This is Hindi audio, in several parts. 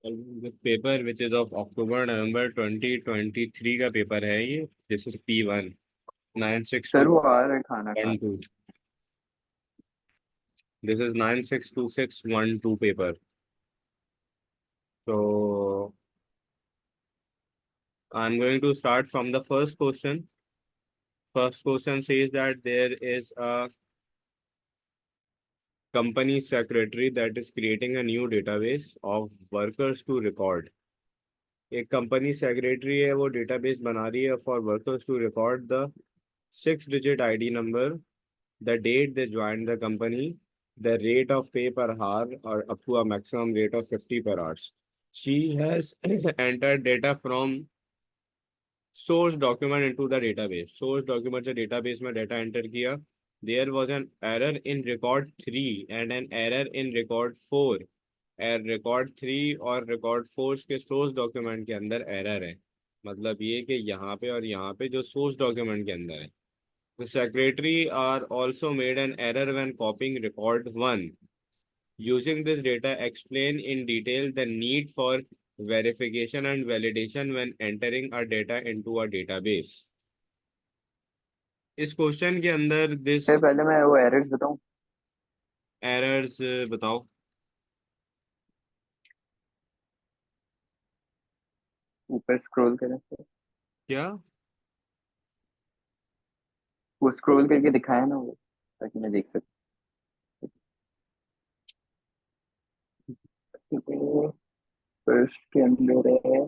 Paper which is of October November 2023 का पेपर है ये। This is P1 nine six sir two वो आ रहा है खाना वन खाने। Two this is 962612 paper. So I'm going to start from the first question. First question says that there is a company secretary that is creating a new database of workers to record. एक कंपनी सेक्रेटरी है, वो डेटाबेस बना रही है for workers to record the 6 digit ID number, the date they joined the company, the rate of pay per hour or up to a maximum rate of 50 per hours. She has entered data from source document into the database. Source document से database में data enter किया. There was an error in record 3 and an error in record 4. Record 3 और रिकॉर्ड 4 के सोर्स डॉक्यूमेंट के अंदर एरर है। मतलब ये कि यहाँ पे और यहाँ पे जो सोर्स डॉक्यूमेंट के अंदर है। The secretary are also made an error when कॉपिंग record 1। Using this data, explain in detail the need for verification and validation when entering a data into a database. इस क्वेश्चन के अंदर दिस सर पहले मैं वो एरर्स बताऊं। एरर्स बताओ। ऊपर स्क्रॉल करें सर। क्या? वो स्क्रॉल करके दिखाया ना वो, ताकि मैं देख सकूं। फर्स्ट के अंदर है।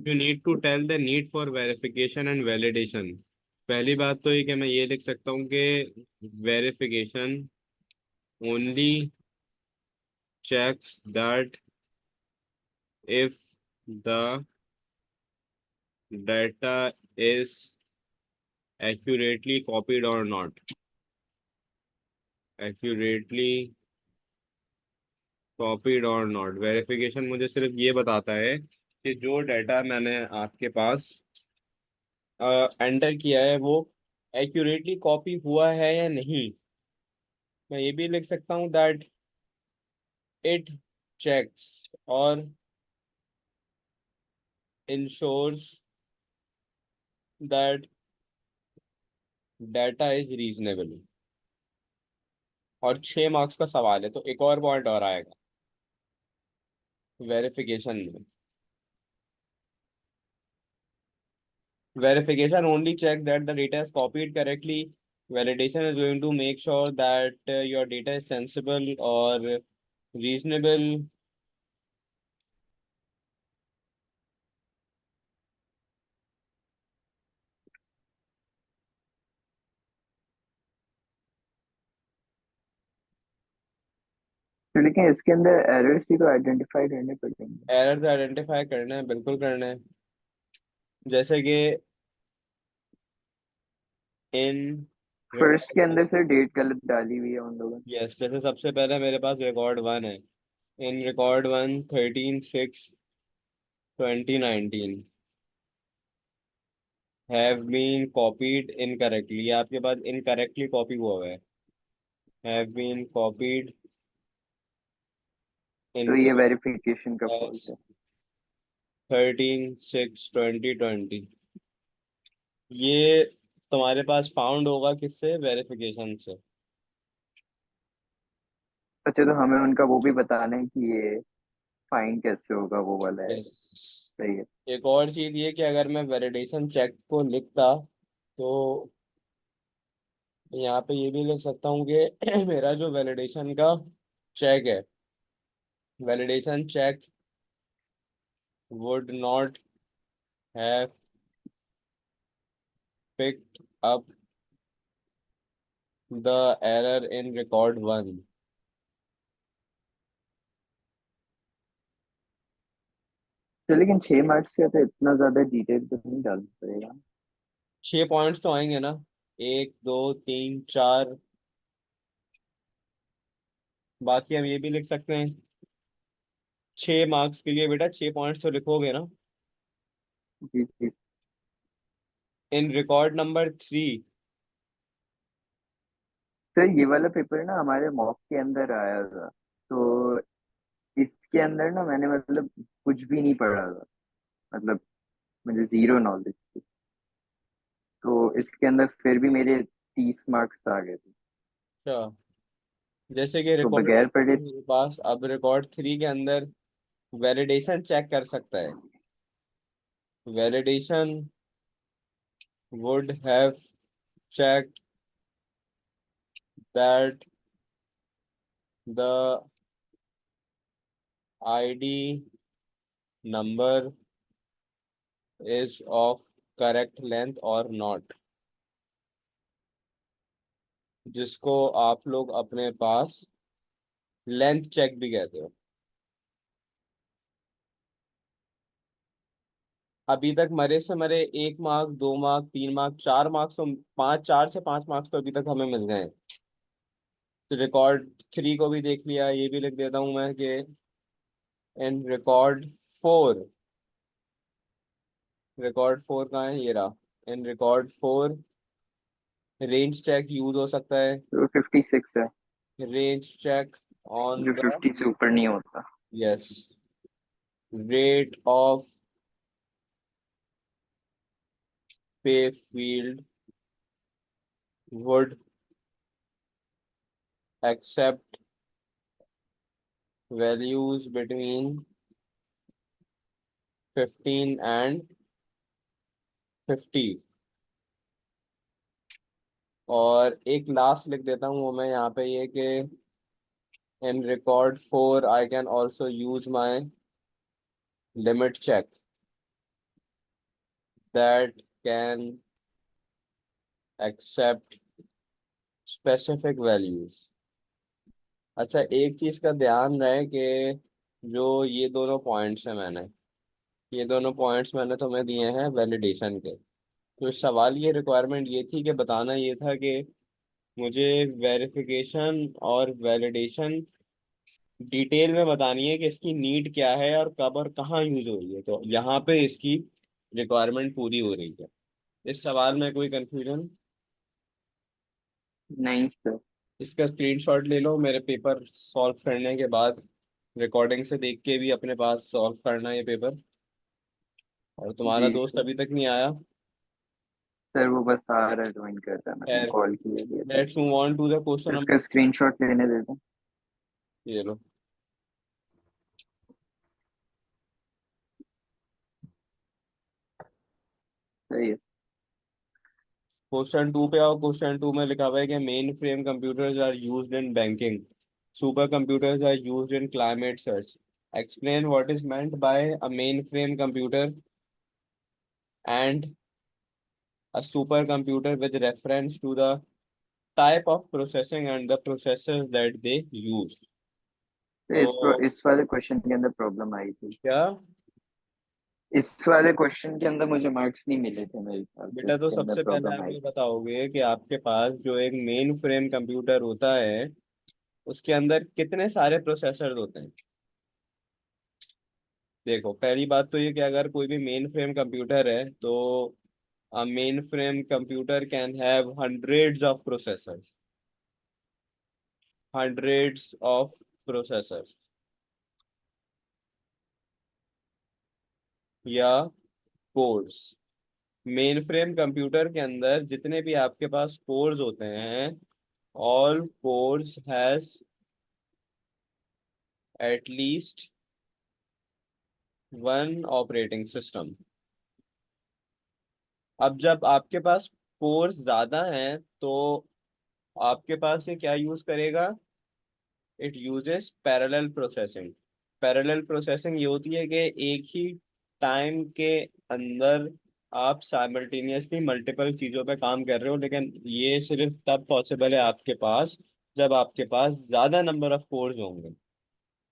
You need to tell the need for verification and validation. पहली बात तो ये कि मैं ये लिख सकता हूँ कि verification only checks that if the data is accurately copied or not. Accurately copied or not, verification मुझे सिर्फ ये बताता है कि जो डाटा मैंने आपके पास एंटर किया है वो एक्यूरेटली कॉपी हुआ है या नहीं। मैं ये भी लिख सकता हूँ दैट इट चेक्स और ensures that data is reasonable. और 6 मार्क्स का सवाल है तो एक और पॉइंट और आएगा वेरिफिकेशन में। Verification only check that the data is copied correctly. Validation is going to make sure that your data is sensible or reasonable. तो लेकिन इसके अंदर एरर्स भी तो आइडेंटिफाई करने पड़ेंगे। एरर्स आइडेंटिफाई करना है, बिल्कुल करना है। जैसे कि इन फर्स्ट के रिकॉर्ड, अंदर सर डेट गलत डाली हुई है उन लोगों ने। यस, जैसे सबसे पहले मेरे पास रिकॉर्ड 1 है। In record 1 13/6/2019 have been copied incorrectly. आपके पास इनकरेक्टली कॉपी हुआ है। हैव बीन कॉपीड तो ये इनकरेक्टली वेरिफिकेशन का फॉल्ट है। 13/6/2020। ये तुम्हारे पास फाउंड होगा किससे? वेरिफिकेशन से। अच्छा तो हमें उनका वो भी बताना है कि ये फाइन कैसे होगा वो वाला है। यस। सही है। एक और चीज ये कि अगर मैं वैलिडेशन चेक को लिखता तो यहाँ पे ये भी लिख सकता हूँ कि मेरा जो वैलिडेशन का चेक है, validation check would not have picked up the error in record 1। तो लेकिन 6 मार्क्स का तो इतना ज्यादा डिटेल तो नहीं डालना पड़ेगा। 6 पॉइंट्स तो आएंगे ना, 1 2 3 4। बाकी हम ये भी लिख सकते हैं 6 मार्क्स के लिए बेटा 6 पॉइंट्स तो लिखोगे ना। जी जी। इन रिकॉर्ड नंबर 3 सर ये वाला पेपर ना हमारे मॉक के अंदर आया था, तो इसके अंदर ना मैंने मतलब कुछ भी नहीं पढ़ा था, मतलब मुझे जीरो नॉलेज थी, तो इसके अंदर फिर भी मेरे 30 मार्क्स आ गए थे। अच्छा, जैसे कि तो रिकॉर्ड बगैर पढ़े। मेरे पास अब रिकॉर्ड 3 के अंदर वैलिडेशन चेक कर सकता है। Validation would have checked that the ID number is of correct length or not, जिसको आप लोग अपने पास लेंथ चेक भी कहते हो। अभी तक मरे से मरे 1 मार्क, 2 मार्क, 3 मार्क, 4 मार्क्स, तो 4 से 5 मार्क्स तो अभी तक हमें मिल गए हैं। तो रिकॉर्ड 3 को भी देख लिया, ये भी लिख देता हूँ मैं कि इन रिकॉर्ड 4, रिकॉर्ड 4 कहाँ है, ये रहा। In record 4 range check use हो सकता है। तो 56 है, रेंज चेक ऑन जो द, 50 से ऊपर नहीं होता। Yes, rate of pay field would accept values between 15 and 50। और एक लास्ट लिख देता हूँ वो मैं यहाँ पे, ये कि in record 4 I can also use my limit check that can accept specific values. अच्छा, एक चीज का ध्यान रहे कि जो ये दोनों पॉइंट्स हैं मैंने, ये दोनों पॉइंट्स मैंने तुम्हें दिए हैं वैलिडेशन के। तो इस सवाल ये रिक्वायरमेंट ये थी कि बताना ये था कि मुझे वेरिफिकेशन और वैलिडेशन डिटेल में बतानी है कि इसकी नीड क्या है और कब और कहाँ यूज हो रही है। तो यहाँ पे इसकी रिक्वायरमेंट पूरी हो रही है। इस सवाल में कोई कंफ्यूजन? नहीं सर। इसका स्क्रीनशॉट ले लो, मेरे पेपर सॉल्व करने के बाद रिकॉर्डिंग से देख के भी अपने पास सॉल्व करना ये पेपर। और तुम्हारा जी दोस्त सर। अभी तक नहीं आया। सर वो बस आ रहा है, ज्वाइन कर रहा है, मैंने खैर, कॉल किया दिया था। Let's move on to the question तो नंबर। इसका स्क्रीनशॉट लेने देता हूँ। ये लो, सही है। क्वेश्चन 2 पे आओ। क्वेश्चन 2 में लिखा हुआ है कि mainframe computers are used in banking, supercomputers are used in climate search. Explain what is meant by a mainframe computer and a supercomputer with reference to the type of processing and the processors that they use। तो तो इस वाले क्वेश्चन के अंदर प्रॉब्लम आई थी। क्या इस वाले क्वेश्चन के अंदर मुझे मार्क्स नहीं मिले थे मेरे ख्याल से, बेटा, तो इसके अंदर सबसे पहले प्रॉब्लम आप आई ये थी। बताओगे कि आपके पास जो एक मेन फ्रेम कंप्यूटर होता है उसके अंदर कितने सारे प्रोसेसर होते हैं। देखो, पहली बात तो ये कि अगर कोई भी मेन फ्रेम कंप्यूटर है तो a mainframe computer can have hundreds of processors या कोर्स। मेन फ्रेम कंप्यूटर के अंदर जितने भी आपके पास कोर्स होते हैं, all course has at least one operating system. अब जब आपके पास कोर्स ज्यादा हैं तो आपके पास ये क्या यूज करेगा, it uses parallel processing. Parallel processing ये होती है कि एक ही टाइम के अंदर आप साइमल्टेनियसली मल्टीपल चीज़ों पे काम कर रहे हो, लेकिन ये सिर्फ तब पॉसिबल है आपके पास जब आपके पास ज़्यादा नंबर ऑफ कोर्स होंगे।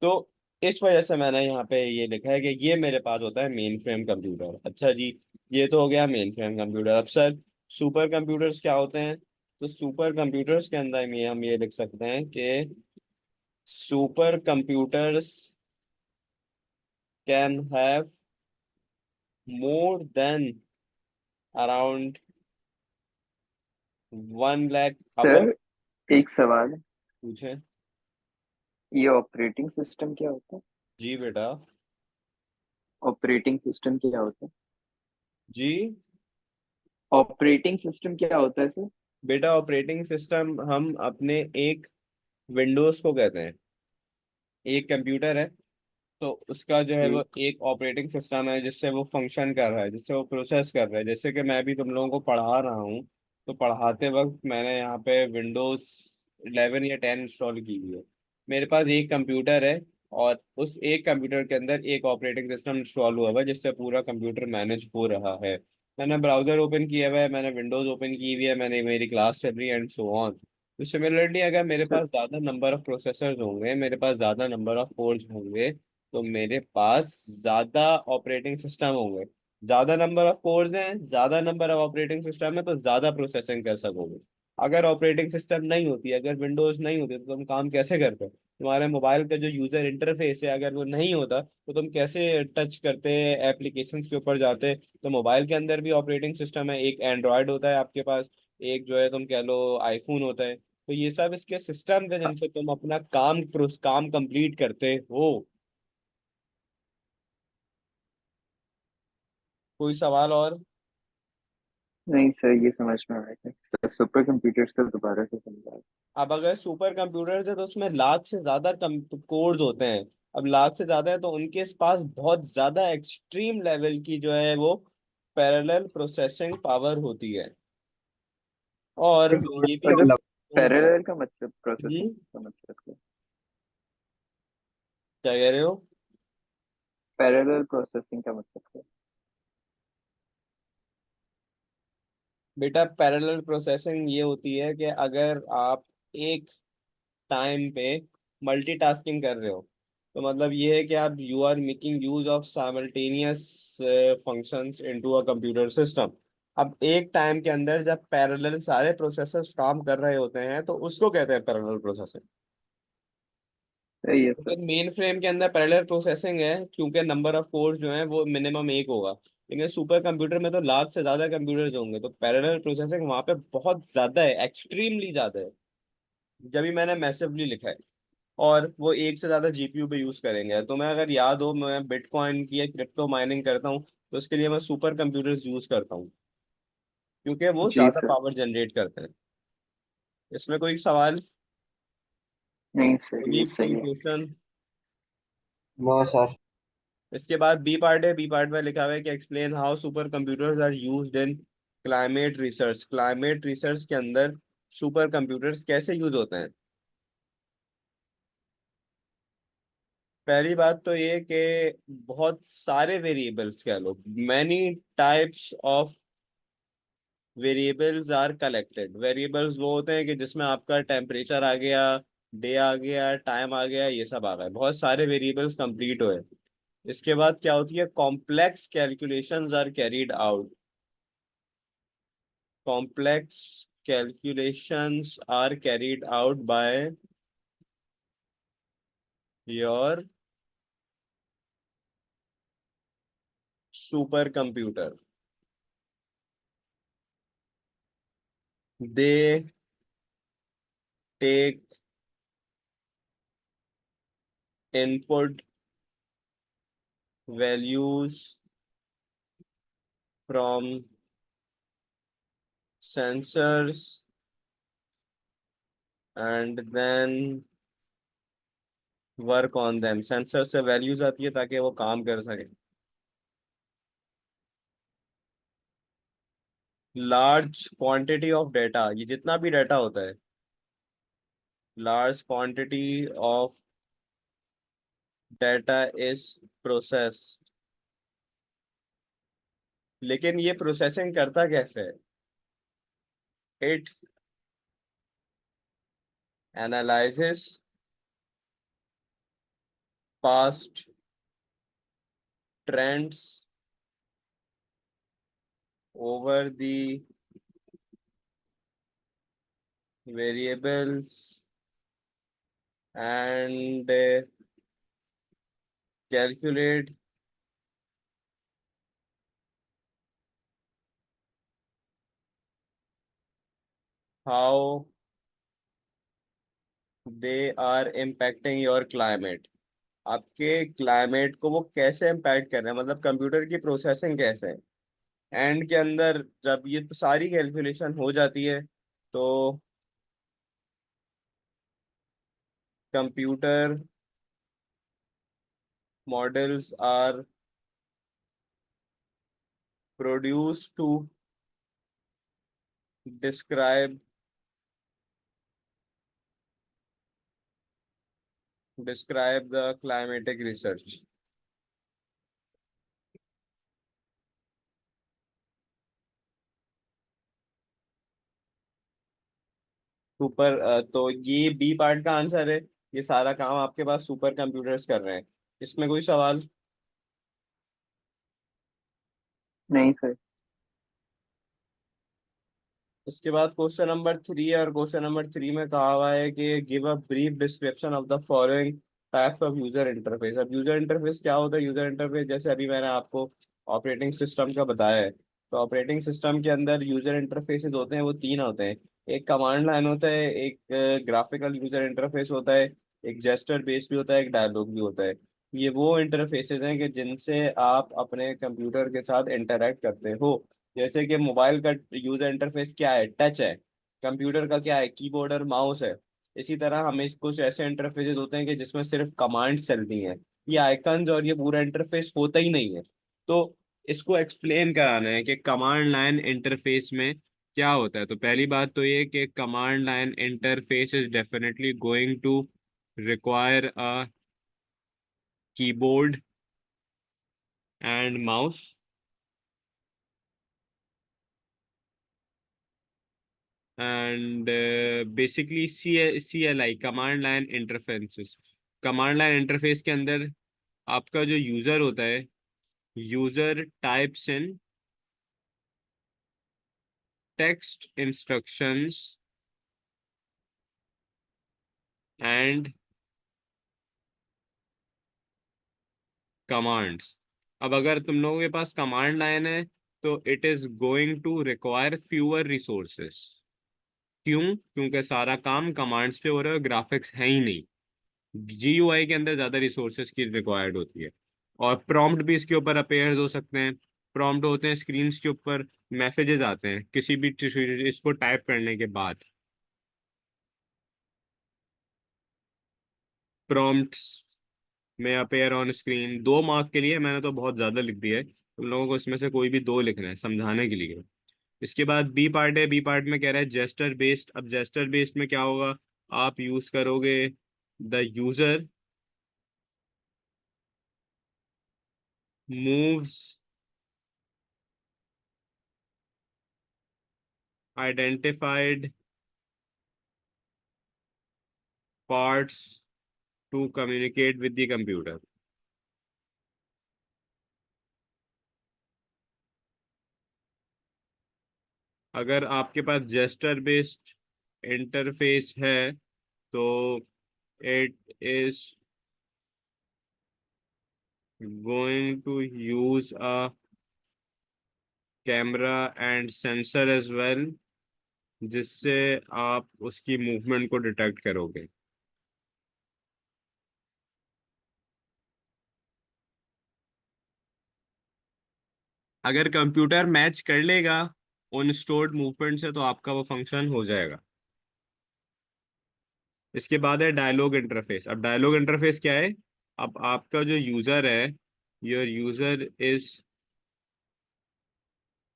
तो इस वजह से मैंने यहाँ पे ये लिखा है कि ये मेरे पास होता है मेन फ्रेम कंप्यूटर। अच्छा जी, ये तो हो गया मेन फ्रेम कंप्यूटर। अब सर, सुपर कंप्यूटर्स क्या होते हैं? तो सुपर कंप्यूटर्स के अंदर में हम ये लिख सकते हैं कि super computers can have more than around 1 lakh. अब सर एक सवाल है, पूछे। ये ऑपरेटिंग सिस्टम क्या होता है? जी बेटा। ऑपरेटिंग सिस्टम क्या होता है? जी ऑपरेटिंग सिस्टम क्या होता है सर? बेटा, ऑपरेटिंग सिस्टम हम अपने एक विंडोज को कहते हैं। एक कंप्यूटर है, तो उसका जो है जी वो एक ऑपरेटिंग सिस्टम है जिससे वो फंक्शन कर रहा है, जिससे वो प्रोसेस कर रहा है। जैसे कि मैं भी तुम लोगों को पढ़ा रहा हूँ, तो पढ़ाते वक्त मैंने यहाँ पे विंडोज 11 या 10 इंस्टॉल की हुई है। मेरे पास एक कंप्यूटर है, और उस एक कंप्यूटर के अंदर एक ऑपरेटिंग सिस्टम इंस्टॉल हुआ हुआ है जिससे पूरा कंप्यूटर मैनेज हो रहा है। मैंने ब्राउजर ओपन किया हुआ है, मैंने विंडोज ओपन की हुई है, मैंने मेरी क्लास चल रही है एंड सो ऑन। तो सिमिलरली अगर मेरे सर। पास ज़्यादा नंबर ऑफ प्रोसेसर्स होंगे, मेरे पास ज़्यादा नंबर ऑफ कोर्स होंगे, तो मेरे पास ज्यादा ऑपरेटिंग सिस्टम होंगे। ज्यादा नंबर ऑफ कोर्स हैं, ज्यादा नंबर ऑफ ऑपरेटिंग सिस्टम है, तो ज्यादा प्रोसेसिंग कर सकोगे। अगर ऑपरेटिंग सिस्टम नहीं होती, अगर विंडोज नहीं होती, तो तुम काम कैसे करते? तुम्हारे मोबाइल का जो यूजर इंटरफेस है, अगर वो नहीं होता, तो तुम कैसे टच करते, एप्लीकेशंस के ऊपर जाते? तो मोबाइल के अंदर भी ऑपरेटिंग सिस्टम है, एक एंड्रॉयड होता है आपके पास, एक जो है तुम कह लो आईफोन होता है। तो ये सब इसके सिस्टम है जिनसे तुम अपना काम कंप्लीट करते हो। कोई सवाल और? नहीं सर, ये समझ में आ गया। तो सुपर कंप्यूटर्स का दोबारा से समझा। अब अगर सुपर कंप्यूटर है तो उसमें लाख से ज्यादा कोड्स होते हैं। अब लाख से ज्यादा है तो उनके पास बहुत ज्यादा एक्सट्रीम लेवल की जो है वो पैरेलल प्रोसेसिंग पावर होती है। और ये भी मतलब हम्म। पैरेलल का मतलब, प्रोसेसिंग हम्म, का मतलब क्या? क्या कह रहे हो? पैरेलल प्रोसेसिंग का मतलब क्या? बेटा, पैरेलल प्रोसेसिंग ये होती है कि अगर आप एक टाइम पे मल्टीटास्किंग कर रहे हो, तो मतलब ये है कि आप you are making use of simultaneous functions into a computer system. अब एक टाइम के अंदर जब पैरेलल सारे प्रोसेसर्स काम कर रहे होते हैं, तो उसको कहते हैं पैरेलल प्रोसेसिंग। सही है सर। लेकिन मेन फ्रेम के अंदर पैरेलल प्रोसेसिंग है क्योंकि नंबर ऑफ कोर्स जो है वो मिनिमम एक होगा। लेकिन सुपर कंप्यूटर में तो लाख से ज्यादा कंप्यूटर्स होंगे, तो पैरेलल प्रोसेसिंग वहां पे बहुत ज्यादा है, एक्सट्रीमली ज्यादा है। जब भी मैंने मैसिवली लिखा है। और वो एक से ज्यादा जीपीयू पे यूज करेंगे। तो मैं, अगर याद हो, मैं बिटकॉइन की क्रिप्टो माइनिंग करता हूँ, तो उसके लिए मैं सुपर कंप्यूटर्स यूज करता हूँ, क्योंकि वो जी ज्यादा सर। पावर जनरेट करते हैं। इसमें कोई सवाल? नहीं सर, कोई ये कोई सही है। क्वेश्चन? No sir. इसके बाद बी पार्ट है। बी पार्ट में लिखा हुआ है कि explain how supercomputers are used in climate research. Climate research के अंदर सुपर कंप्यूटर्स कैसे यूज होते हैं? पहली बात तो ये कि बहुत सारे वेरिएबल्स कह लो, many types of variables are collected. Variables वो होते हैं कि जिसमें आपका टेम्परेचर आ गया, डे आ गया, टाइम आ गया, ये सब आ गया, बहुत सारे वेरिएबल्स कंप्लीट हुए। इसके बाद क्या होती है? Complex calculations are carried out. Complex calculations are carried out by your supercomputer. They take input values from sensors and then work on them. Sensor से वैल्यूज आती है ताकि वो काम कर सके। लार्ज क्वांटिटी ऑफ डाटा, ये जितना भी डाटा होता है, large quantity of data is process. लेकिन ये प्रोसेसिंग करता कैसे है? It analyses past trends over the variables and calculate how they are impacting your climate, आपके क्लाइमेट को वो कैसे इम्पैक्ट कर रहे हैं, मतलब कंप्यूटर की प्रोसेसिंग कैसे है। एंड के अंदर जब ये सारी कैलकुलेशन हो जाती है तो computer models are produce to describe describe the climatic research. Super, तो ये बी पार्ट का आंसर है। ये सारा काम आपके पास सुपर कंप्यूटर्स कर रहे हैं। इसमें कोई सवाल? नहीं सर। इसके बाद क्वेश्चन नंबर 3 है, और क्वेश्चन नंबर 3 में कहा हुआ है कि give a brief description of the following types of user interface. अब यूजर इंटरफेस क्या होता है? यूजर इंटरफेस जैसे अभी मैंने आपको ऑपरेटिंग सिस्टम का बताया है, तो ऑपरेटिंग सिस्टम के अंदर यूजर इंटरफेसेस होते हैं, वो तीन होते हैं। एक कमांड लाइन होता है, एक ग्राफिकल यूजर इंटरफेस होता है, एक जेस्चर बेस्ड भी होता है, एक डायलॉग भी होता है। ये वो इंटरफेसेस हैं कि जिनसे आप अपने कंप्यूटर के साथ इंटरेक्ट करते हो। जैसे कि मोबाइल का यूजर इंटरफेस क्या है? टच है। कंप्यूटर का क्या है? कीबोर्ड और माउस है। इसी तरह हमें कुछ ऐसे इंटरफेसेस होते हैं कि जिसमें सिर्फ कमांड्स चलती हैं, ये आइकन्स और ये पूरा इंटरफेस होता ही नहीं है। तो इसको एक्सप्लेन कराना है कि कमांड लाइन इंटरफेस में क्या होता है। तो पहली बात तो ये कि command line interface is definitely going to require a keyboard and mouse. And basically CLI command line interfaces. Command line interface के अंदर आपका जो यूजर होता है, user types in text instructions and commands. अब अगर तुम लोगों के पास कमांड लाइन है तो it is going to require fewer resources. क्यों? क्योंकि सारा काम कमांड्स पे हो रहा है, ग्राफिक्स है ही नहीं। GUI के अंदर ज़्यादा रिसोर्सेज की रिक्वायर्ड होती है। और प्रॉम्प्ट भी इसके ऊपर अपेयर हो सकते हैं। प्रॉम्प्ट होते हैं स्क्रीन के ऊपर, मैसेजेस आते हैं किसी भी इसको टाइप करने के बाद। प्रॉम्प्ट्स में अपेयर ऑन स्क्रीन। 2 मार्क के लिए मैंने तो बहुत ज़्यादा लिख दिया है, तुम लोगों को इसमें से कोई भी 2 लिखना है समझाने के लिए। इसके बाद बी पार्ट है। बी पार्ट में कह रहा है जेस्टर बेस्ड। अब जेस्टर बेस्ड में क्या होगा? आप यूज़ करोगे the user moves identified parts to communicate with the computer। अगर आपके पास जेस्टर बेस्ड इंटरफेस है तो it is going to use a camera and sensor as well, जिससे आप उसकी मूवमेंट को डिटेक्ट करोगे। अगर कंप्यूटर मैच कर लेगा उन स्टोर्ड मूवमेंट से तो आपका वो फंक्शन हो जाएगा। इसके बाद है डायलॉग इंटरफेस। अब डायलॉग इंटरफेस क्या है? अब आपका जो यूजर है, your user is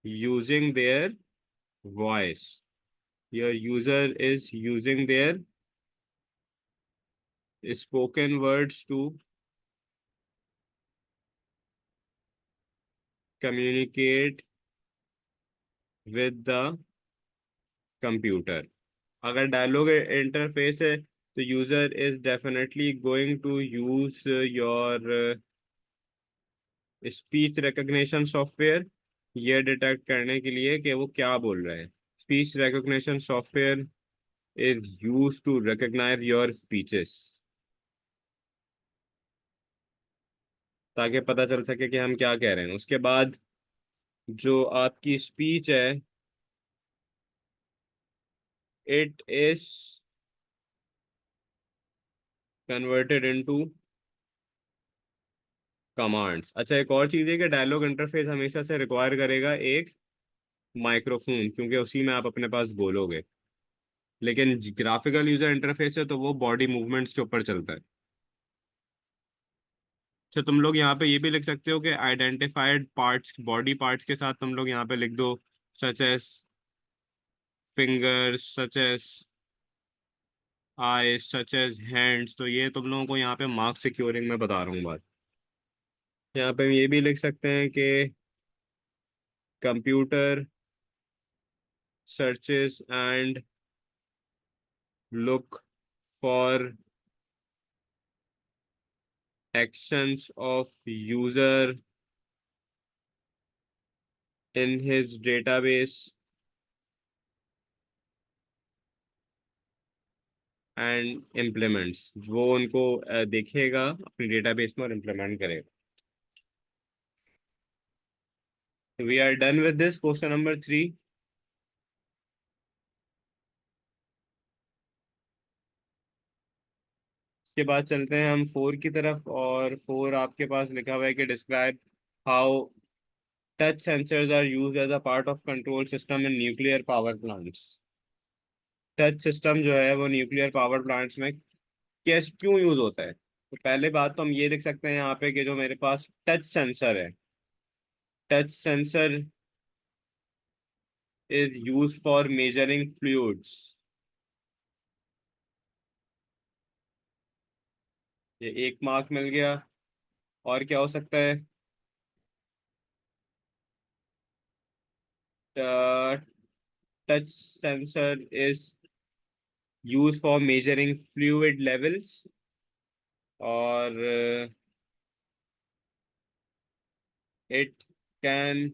using their voice, your user is using their spoken words to communicate with the computer। अगर डायलॉग इंटरफेस है तो user is definitely going to use your speech recognition software, ये डिटेक्ट करने के लिए कि वो क्या बोल रहा है। Speech recognition software is use to recognise your speeches, ताकि पता चल सके कि हम क्या कह रहे हैं। उसके बाद जो आपकी स्पीच है, it is converted into commands. अच्छा, एक और चीज़ है कि डायलॉग इंटरफेस हमेशा से रिक्वायर करेगा एक माइक्रोफोन, क्योंकि उसी में आप अपने पास बोलोगे। लेकिन ग्राफिकल यूजर इंटरफेस है तो वो बॉडी मूवमेंट्स के ऊपर चलता है। अच्छा, तुम लोग यहाँ पे ये भी लिख सकते हो कि आइडेंटिफाइड पार्ट्स, बॉडी पार्ट्स के साथ तुम लोग यहाँ पे लिख दो such as fingers, such as eyes, such as hands. तो ये तुम लोगों को यहाँ पे मार्क सिक्योरिंग में बता रहा हूँ बात। यहाँ पे हम ये भी लिख सकते हैं कि computer searches and look for actions of user in his database and implements। वो उनको देखेगा अपने डेटाबेस में और इम्प्लीमेंट करेगा। We are done with this question number 3। के बाद चलते हैं हम 4 की तरफ, और 4 आपके पास लिखा हुआ है कि describe how touch sensors are used as a part of control system in nuclear power plants. Touch system जो है वो न्यूक्लियर पावर प्लांट्स में कैस क्यों यूज होता है? तो पहले बात तो हम ये लिख सकते हैं यहाँ पे कि जो मेरे पास टच सेंसर है, touch sensor is use for measuring fluids. ये एक मार्क मिल गया। और क्या हो सकता है? Touch sensor is use for measuring fluid levels, और it can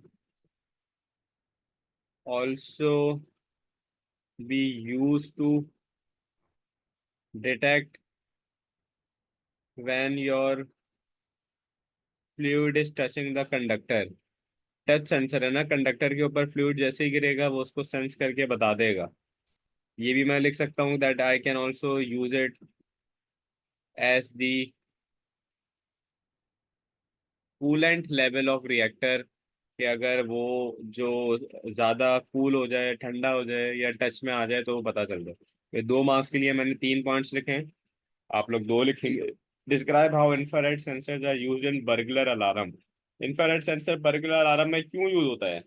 also be use to detect when your fluid is touching the conductor. Touch sensor है ना, कंडक्टर के ऊपर फ्लूइड जैसे ही गिरेगा वो उसको सेंस करके बता देगा। ये भी मैं लिख सकता हूँ that I can also use it as the coolant level of reactor, कि अगर वो जो ज़्यादा कूल हो जाए, ठंडा हो जाए या टच में आ जाए तो वो पता चल जाए। ये 2 मार्क्स के लिए मैंने 3 पॉइंट्स लिखे हैं, आप लोग 2 लिखेंगे। Describe how infrared sensors are used in burglar alarm. Infrared sensor burglar alarm में क्यों यूज होता है?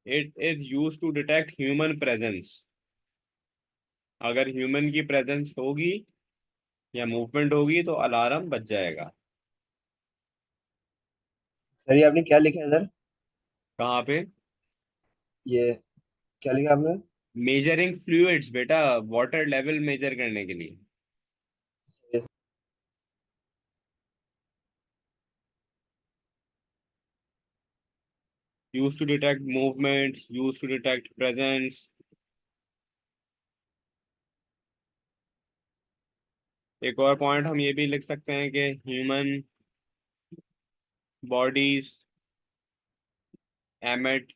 It is use to detect human presence. अगर ह्यूमन की प्रेजेंस होगी या मूवमेंट होगी तो अलार्म बज जाएगा। सर ये आपने क्या लिखा है सर? कहाँ पे? ये क्या लिखा आपने? मेजरिंग फ्लूइड्स बेटा, वाटर लेवल मेजर करने के लिए। ये- use to detect movement, use to detect presence. एक और पॉइंट हम ये भी लिख सकते हैं कि human bodies emit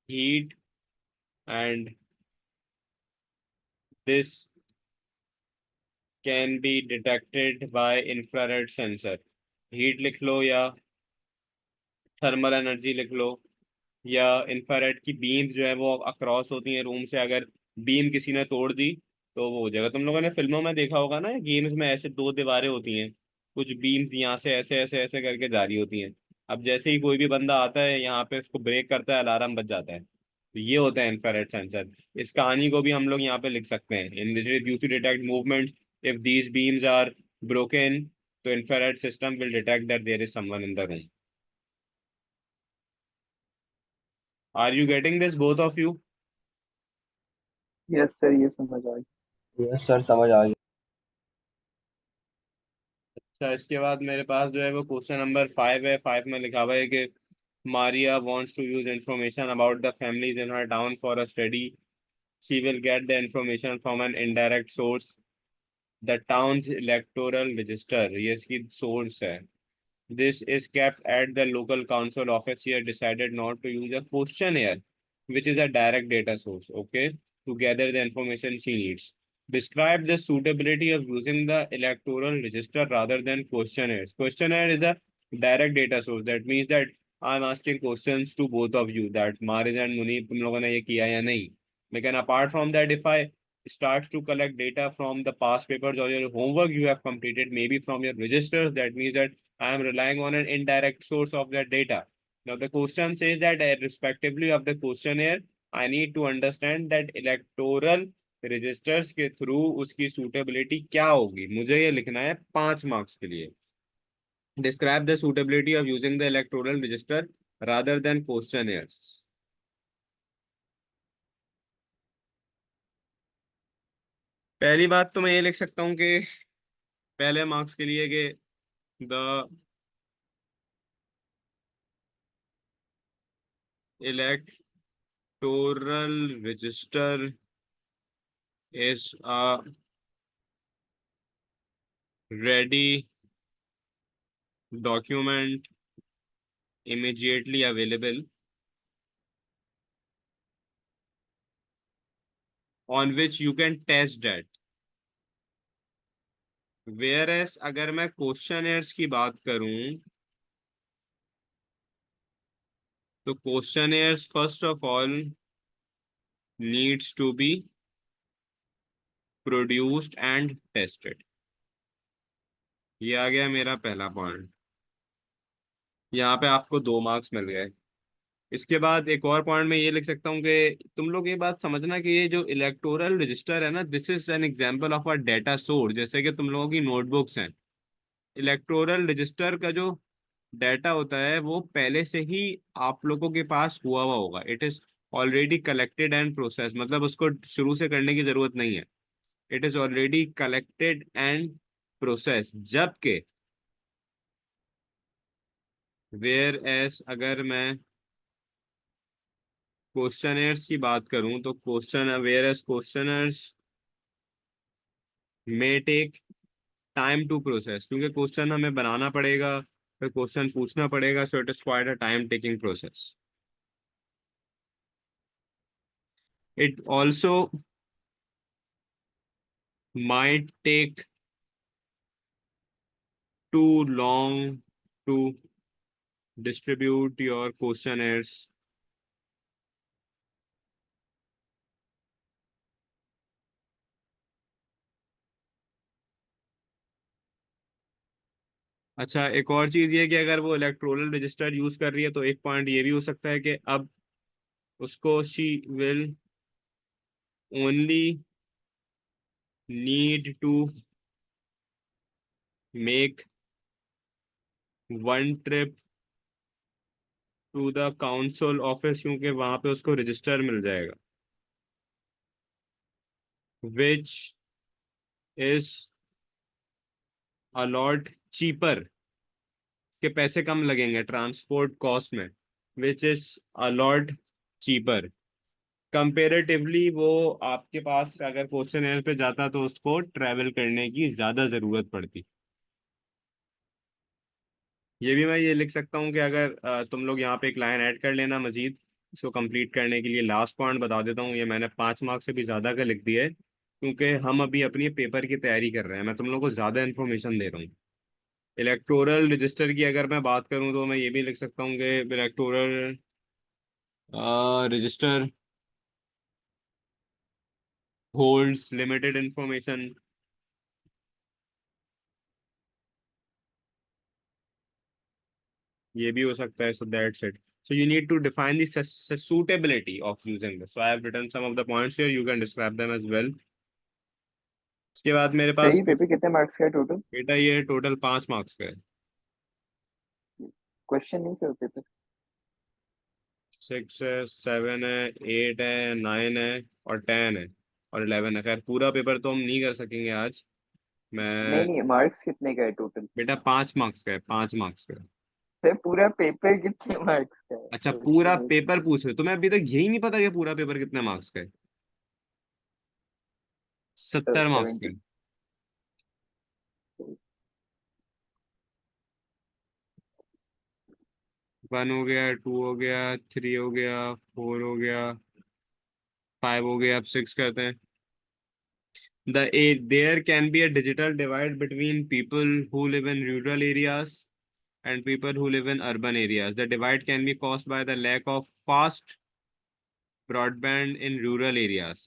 heat and this can be detected by infrared sensor। Heat लिख लो या थर्मल एनर्जी लिख लो, या इंफ्रारेड की बीम्स जो है वो अक्रॉस होती हैं रूम से, अगर बीम किसी ने तोड़ दी तो वो हो जाएगा। तुम लोगों ने फिल्मों में देखा होगा ना, गेम्स में ऐसे 2 दीवारें होती हैं, कुछ बीम्स यहाँ से ऐसे ऐसे ऐसे करके जा रही होती हैं। अब जैसे ही कोई भी बंदा आता है यहाँ पे उसको ब्रेक करता है, अलार्म बज जाता है। तो ये होता है इंफ्रारेड सेंसर। इस कहानी को भी हम लोग यहाँ पे लिख सकते हैं, in use to detect movements if these beams are broken, तो infrared system will detect that there is someone in the room. Are you getting this both of you? Yes sir, ये समझ आ गया। यस सर, समझ आ गया। अच्छा, इसके बाद मेरे पास जो है वो क्वेश्चन नंबर 5 है। 5 में लिखा हुआ है कि Maria wants to use information about the families in her town for a study। She will get the information from an indirect source, the town's electoral register। ये इसकी सोर्स है। This is kept at the local council office। Here decided not to use a questionnaire, which is a direct data source, okay, to gather the information she needs। Describe the suitability of using the electoral register rather than questionnaires. Questionnaire is a direct data source. That means that I'm asking questions to both of you that Maris and Munib तुम लोगों ने ये किया या नहीं. लेकिन apart from that, if I start to collect data from the past papers or your homework you have completed, maybe from your registers, that means that I am relying on an indirect source of that data. Now the question says that respectively of the questionnaire, I need to understand that electoral registers के थ्रू उसकी सूटेबिलिटी क्या होगी. मुझे ये लिखना है 5 मार्क्स के लिए. Describe the suitability of using the electoral register rather than questioners. पहली बात तो मैं ये लिख सकता हूँ कि पहले मार्क्स के लिए कि the electoral register is a ready document immediately available on which you can test that. Whereas अगर मैं क्वेश्चनर्स की बात करूं तो questioners first of all needs to be produced and tested. ये आ गया मेरा पहला पॉइंट. यहाँ पे आपको 2 मार्क्स मिल गए. इसके बाद एक और पॉइंट में ये लिख सकता हूँ कि तुम लोग ये बात समझना कि ये जो इलेक्टोरल रजिस्टर है ना, this is an example of a data source. जैसे कि तुम लोगों की नोटबुक्स हैं, इलेक्टोरल रजिस्टर का जो डाटा होता है वो पहले से ही आप लोगों के पास हुआ हुआ होगा. It is already collected and process, मतलब उसको शुरू से करने की जरूरत नहीं है. It is already collected and process. जबकि वेयर एस अगर मैं क्वेश्चनर्स की बात करूं तो question whereas questionnaires may take time to process, क्योंकि क्वेश्चन हमें बनाना पड़ेगा, फिर क्वेश्चन पूछना पड़ेगा. So it is quite a time taking process. It also might take too long to distribute your questionnaires. अच्छा, एक और चीज ये कि अगर वो इलेक्टोरल रजिस्टर यूज कर रही है तो एक पॉइंट ये भी हो सकता है कि अब उसको she will only need to make one trip to the council office, क्योंकि वहां पे उसको रजिस्टर मिल जाएगा, विच इज अलॉट चीपर, के पैसे कम लगेंगे ट्रांसपोर्ट कॉस्ट में, which is a lot cheaper comparatively. वो आपके पास अगर क्वेश्चन एयर पे जाता तो उसको ट्रैवल करने की ज्यादा जरूरत पड़ती. ये भी मैं ये लिख सकता हूँ कि अगर तुम लोग यहाँ पे एक लाइन ऐड कर लेना मजीद इसको कंप्लीट करने के लिए. लास्ट पॉइंट बता देता हूँ, ये मैंने 5 मार्क्स से भी ज्यादा का लिख दिया है क्योंकि हम अभी अपनी पेपर की तैयारी कर रहे हैं. मैं तुम लोग को ज्यादा इन्फॉर्मेशन दे रहा हूँ. इलेक्टोरल रजिस्टर की अगर मैं बात करूँ तो मैं ये भी लिख सकता हूँ कि electoral register holds limited information. ये भी हो सकता है. So that's it. So you need to define the suitability of using this. So I have written some of the points here. You can describe them as well. इसके बाद मेरे तो पास ये पेपर कितने मार्क्स का है टोटल? बेटा ये टोटल 5 मार्क्स का है. क्वेश्चन नहीं सर पेपर? 6 है, 7 है, 8 है, 9 है और 10 है और 11 है. खैर पूरा पेपर तो हम नहीं कर सकेंगे आज. नहीं मैं नहीं, मार्क्स कितने का है टोटल? बेटा 5 मार्क्स का है, 5 मार्क्स का है. सर पूरा पेपर कितने मार्क्स का है? अच्छा पूरा क्वेश्चन पेपर पूछ रहे हो? तुम्हें अभी तक यही नहीं पता कि पूरा पेपर कितने मार्क्स का है? 70 मार्क्स का 70। है. 1 हो गया, 2 हो गया, 3 हो गया, 4 हो गया, 5 हो गया, अब 6 कहते हैं. There can be a digital divide between people who live in rural areas and people who live in urban areas. The divide can be caused by the lack of fast broadband in rural areas.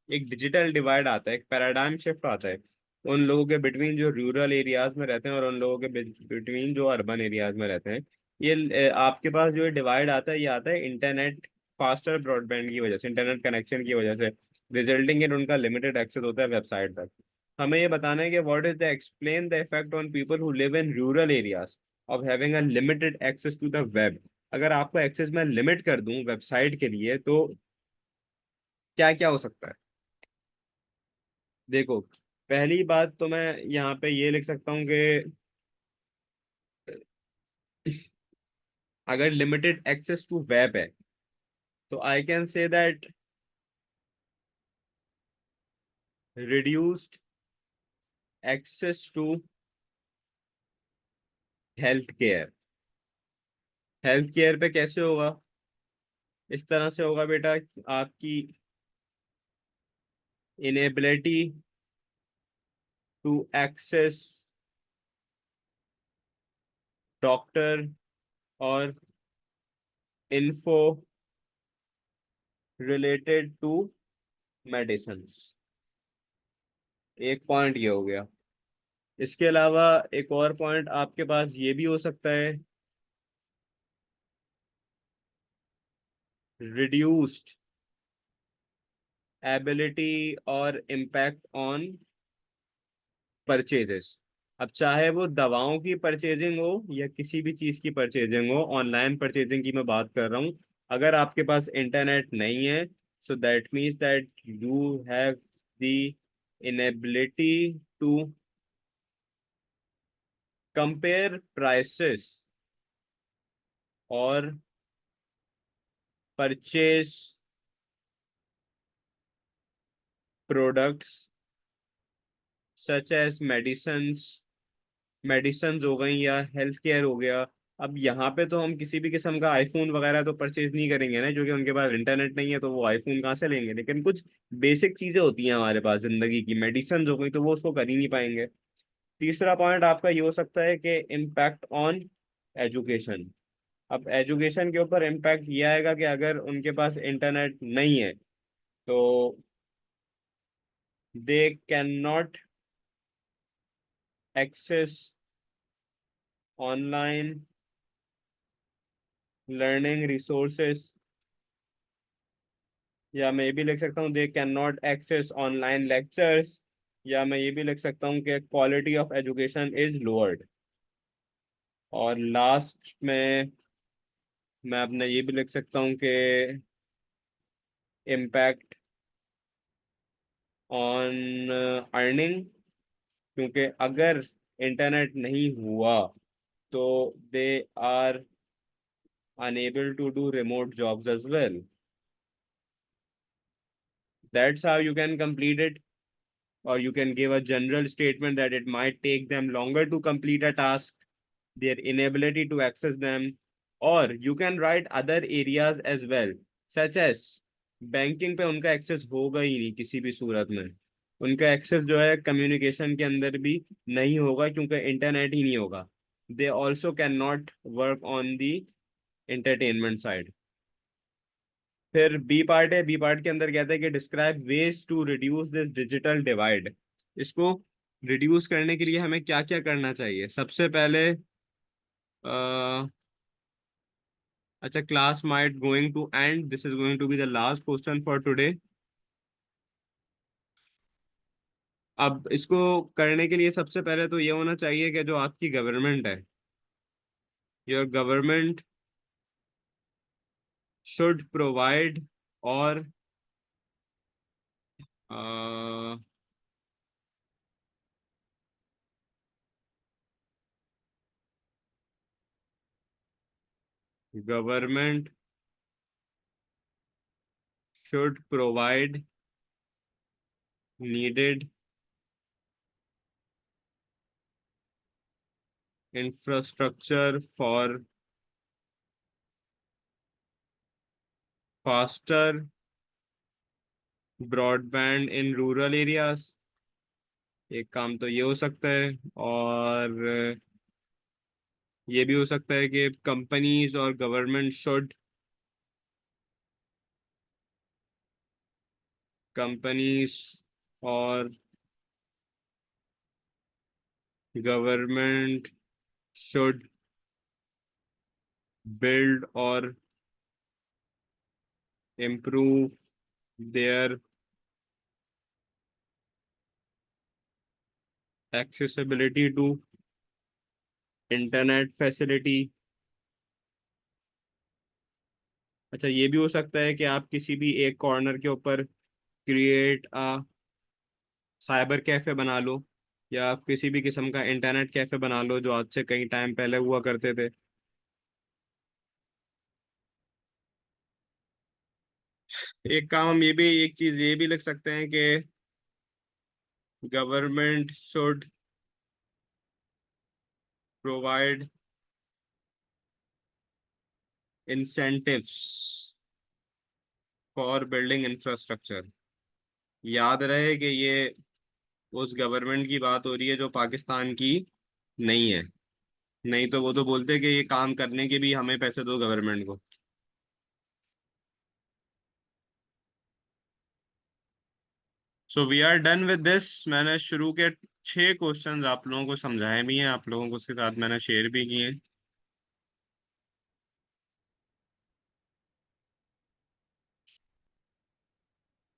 एक डिजिटल डिवाइड आता है, एक पैराडाइम शिफ्ट आता है उन लोगों के बिटवीन जो रूरल एरियाज में रहते हैं और उन लोगों के बिटवीन जो अर्बन एरियाज में रहते हैं। आपके पास जो डिवाइड आता है, ये आता है इंटरनेट फास्टर ब्रॉडबैंड की वजह से, इंटरनेट कनेक्शन की वजह से, रिजल्टिंग इन उनका लिमिटेड एक्सेस होता है वेबसाइट तक। हमें ये बताना है कि what is the explain the effect on people who live in rural areas of having a limited access to the web. अगर आपको एक्सेस मैं लिमिट कर दूं वेबसाइट के लिए तो क्या क्या हो सकता है। देखो, पहली बात तो मैं यहाँ पे ये लिख सकता हूँ कि अगर लिमिटेड एक्सेस टू वेब है तो I can say that reduced access to health care. Health care पे कैसे होगा? इस तरह से होगा बेटा, आपकी इनेबिलिटी टू एक्सेस डॉक्टर और इन्फो रिलेटेड टू मेडिसिन। एक पॉइंट ये हो गया। इसके अलावा एक और पॉइंट आपके पास ये भी हो सकता है, रिड्यूस्ड एबिलिटी और इम्पैक्ट ऑन परचेजेस। अब चाहे वो दवाओं की परचेजिंग हो या किसी भी चीज़ की परचेजिंग हो, ऑनलाइन परचेजिंग की मैं बात कर रहा हूँ। अगर आपके पास इंटरनेट नहीं है, so that means that you have the inability to compare prices और purchase products such as medicine हो गई या हेल्थ केयर हो गया। अब यहाँ पे तो हम किसी भी किस्म का आईफोन वगैरह तो परचेज नहीं करेंगे ना, क्योंकि उनके पास इंटरनेट नहीं है, तो वो आईफोन कहाँ से लेंगे। लेकिन कुछ बेसिक चीजें होती हैं हमारे पास जिंदगी की, मेडिसिन हो गई, तो वो उसको कर ही नहीं पाएंगे। तीसरा पॉइंट आपका ये हो सकता है कि इम्पैक्ट ऑन एजुकेशन। अब एजुकेशन के ऊपर इम्पैक्ट ये आएगा कि अगर उनके पास इंटरनेट नहीं है तो they can not access online learning resources, या मैं ये भी लिख सकता हूँ they can not access online lectures, या मैं ये भी लिख सकता हूँ कि quality of education is lowered. और लास्ट में मैं अपना ये भी लिख सकता हूँ कि इम्पैक्ट ऑन अर्निंग, क्योंकि अगर इंटरनेट नहीं हुआ तो they are unable to do remote jobs as well. That's how you can complete it, or you can give a general statement that it might take them longer to complete a task, their inability to access them, or you can write other areas as well, such as banking पे उनका एक्सेस होगा ही नहीं किसी भी सूरत में। उनका एक्सेस जो है कम्युनिकेशन के अंदर भी नहीं होगा क्योंकि इंटरनेट ही नहीं होगा। They also can not work on the entertainment side. फिर बी पार्ट है, बी पार्ट के अंदर कहता है कि describe ways to reduce this digital divide. इसको रिड्यूस करने के लिए हमें क्या क्या करना चाहिए। सबसे पहले अच्छा, class might going to end, this is going to be the last question for today. अब इसको करने के लिए सबसे पहले तो ये होना चाहिए कि जो आपकी गवर्नमेंट है, योर गवर्नमेंट शुड प्रोवाइड और government should provide needed infrastructure for faster broadband in rural areas। एक काम तो ये हो सकता है, और ये भी हो सकता है कि कंपनीज और गवर्नमेंट शुड, कंपनीज और government should build or improve their accessibility to internet facility। अच्छा, ये भी हो सकता है कि आप किसी भी एक कॉर्नर के ऊपर क्रिएट अ साइबर कैफे बना लो, या आप किसी भी किस्म का इंटरनेट कैफे बना लो, जो आज से कई टाइम पहले हुआ करते थे। एक काम हम ये भी, एक चीज ये भी लिख सकते हैं कि government should provide incentives for building infrastructure. याद रहे कि ये उस गवर्नमेंट की बात हो रही है जो पाकिस्तान की नहीं है, नहीं तो वो तो बोलते हैं कि ये काम करने के भी हमें पैसे दो गवर्नमेंट को। So we are done with this. मैंने शुरू के 6 क्वेश्चंस आप लोगों को समझाए भी हैं, आप लोगों को उसके साथ मैंने शेयर भी किए हैं।